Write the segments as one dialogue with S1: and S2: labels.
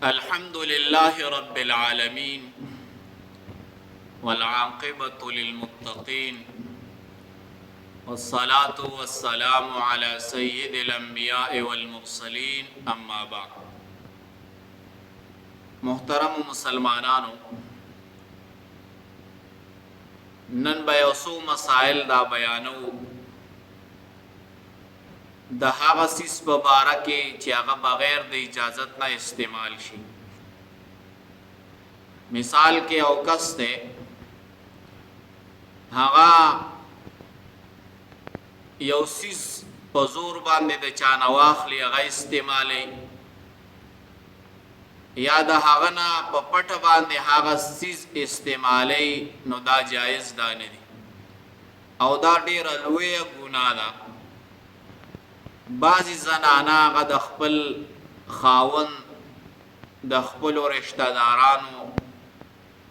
S1: الحمد لله رب العالمين والعاقبة للمتقين والصلاة والسلام على سيد الأنبياء والمرسلين أما بعد. محترم مسلمانانو، نن به یو څو مسائل دا بیانو د هغه سیس په باره کې چې هغه بغیر د اجازت نه استعمال شي. مثال کې یو کس دی، هغه یو سیس په زور باندې د چا نه واخلي، هغه استعمالوي، یا د هغه نه په پټه باندې هغه سیس استعمالوي، نو دا جایز دا نه دي او دا ډیره لویه ګناه ده. بعضی زنانه هغه د خپل خاوند د خپلو رشته دارانو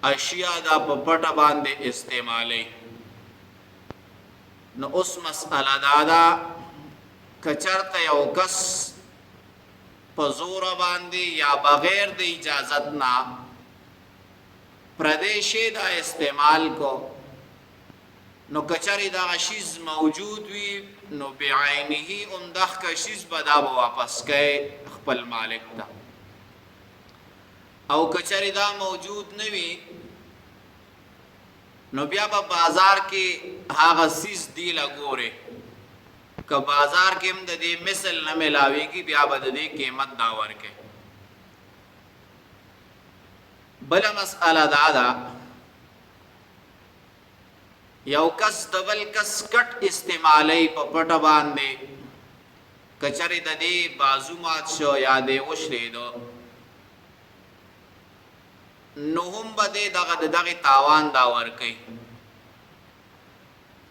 S1: اشیا دا په پټه باندې استعمالوي. نو اوس مسئله دا ده، که چېرته یو کس په زوره باندې یا بغیر د اجازت نه پردی شی دا استعمال کو، نو کچری دا شیز موجود وی نو بعینه اندخ که شیز بدا با واپس کئی خپل مالک تا، او کچری دا موجود نوی نو بیا با بازار کی هاغا سیز دی لگوره، که بازار کی هم دا دی مثل نمیلاوی کی بیا با دا دی قیمت داور کے. بلا مسئلہ دادا، یو کس دبل کس کټ استعمالی په پټه باندې، کچری د دې بازو مات شو یا دې وشلیدو، نو هم به دې دغه تاوان دا ورکوي.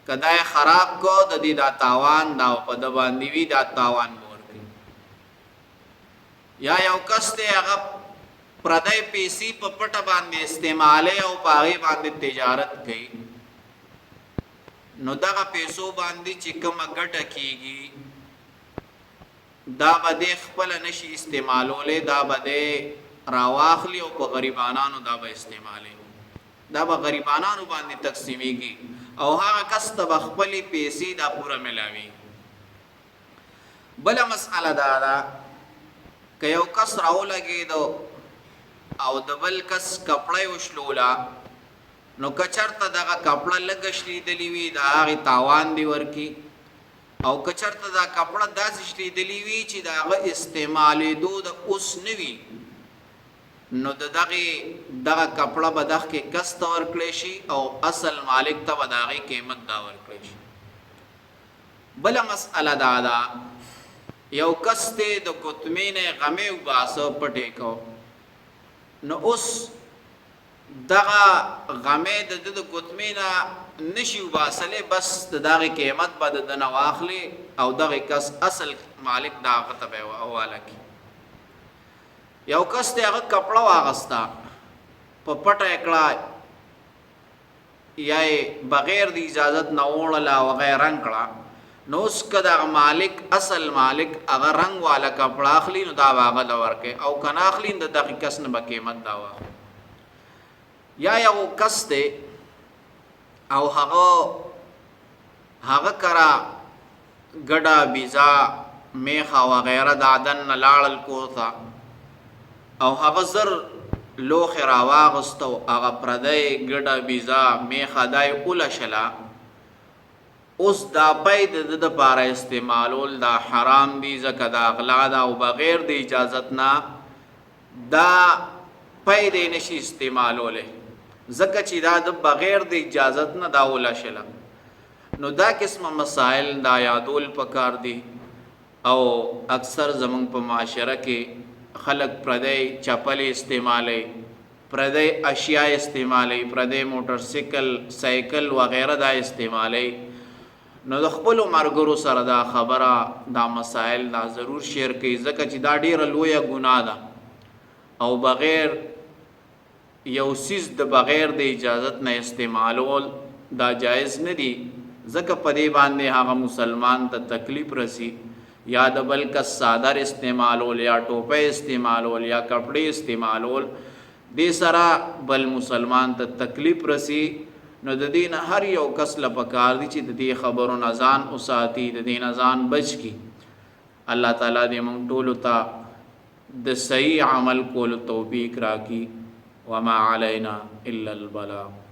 S1: که دا یې خراب کو د دې دا تاوان دا په ده باندې وي، دا تاوان به ورکوي. یا یو کس دی هغه پردی پیسې په پټه باندې استعمالی او په هغې باندې تجارت کوي، نو دغه پیسو باندې چې کومه ګټه کیږي دا به دې خپله نشي استعمالولی، دا به دې راواخلي او په غریبانانو دا به استعمالوي، دا به غریبانانو باندې تقسیمیږي او هغه کس ته به خپلې پیسې دا پوره ملاوي. بله مسئله دا ده، که یو کس راولګېدو او د بل کس کپړه یې وشلوله، نو کچرته دغه کپړه لږه شلیدلې وي د هغې تاوان دی ورکي، او کچرته دا کپړه داسې شلیدلې وي چې د هغه استعمالېدو د اوس نه وي، نو د دغه کپړه به دغه کې کس ته ورکړی شي او اصل مالک ته به د هغې قیمت دا ورکړی شي. بله مسئله دا ده، یو کس دی د ګوتمې نه یې غمې وباسه پټې کو، نو اوس دغه غمې د ده د ګوتمې نه نشي وباسلی، بس د دغې قیمت به د ده نه واخلي او دغې کس اصل مالک د هغه ته به یې حواله کړي. یو کس دی هغه کپړه واغسته په پټه یې کړه یا یې بغیر د اجازت نه وړله او هغه یې رنګ کړه، نو اوس که دغه مالک اصل مالک هغه رنګ والا کپړه اخلي، نو دا به هغه له ورکوي، او که نه اخلي نو د دغې کس نه به قیمت دا واخلي. یا یو کس دی او هغه کرا ګډه بیزا میخه وغیره د عدن نه لاړل کور ته، او هغه زر لوښې راواغسته، هغه پردی ګډه بیزا میخه دا یې اولشله، اوس دا پی د ده دپاره استعمالول دا حرام دي، ځکه دا غلا ده او بغیر د اجازت نه دا پی دی نشي استعمالولی، ځکه چې دا د بغیر د اجازت نه دا ولشله. نو دا قسمه مسائل دا یادول پکار دي، او اکثر زمونږ په معاشره کې خلق پردی چپلې استعمالی، پردی اشیاء استعمالی، پردی موټر سایکل وغیره دا استعمالی. نو د خپلو ملګرو سره دا خبره دا مسائل دا ضرور شیر کوي، ځکه چې دا ډیره لویه ګناه ده او بغیر یو سیز د بغیر د اجازت نه استعمالول دا جایز نه دي، ځکه په دې باندې هغه مسلمان ته تکلیف رسی या د بل کس صادر استعمالول یا ټوپۍ استعمالول یا کپڑے استعمالول دې سره بل مسلمان ته تکلیف رسی. نو د دین هر یو کس له پکار دی چې د دې خبرو نه ځان وساتي، د دې نه ځان بچ کی. الله تعالی دې موږ ټولو ته د صحیح عمل کولو توفیق راکړي. وما علینا الا البلاغ.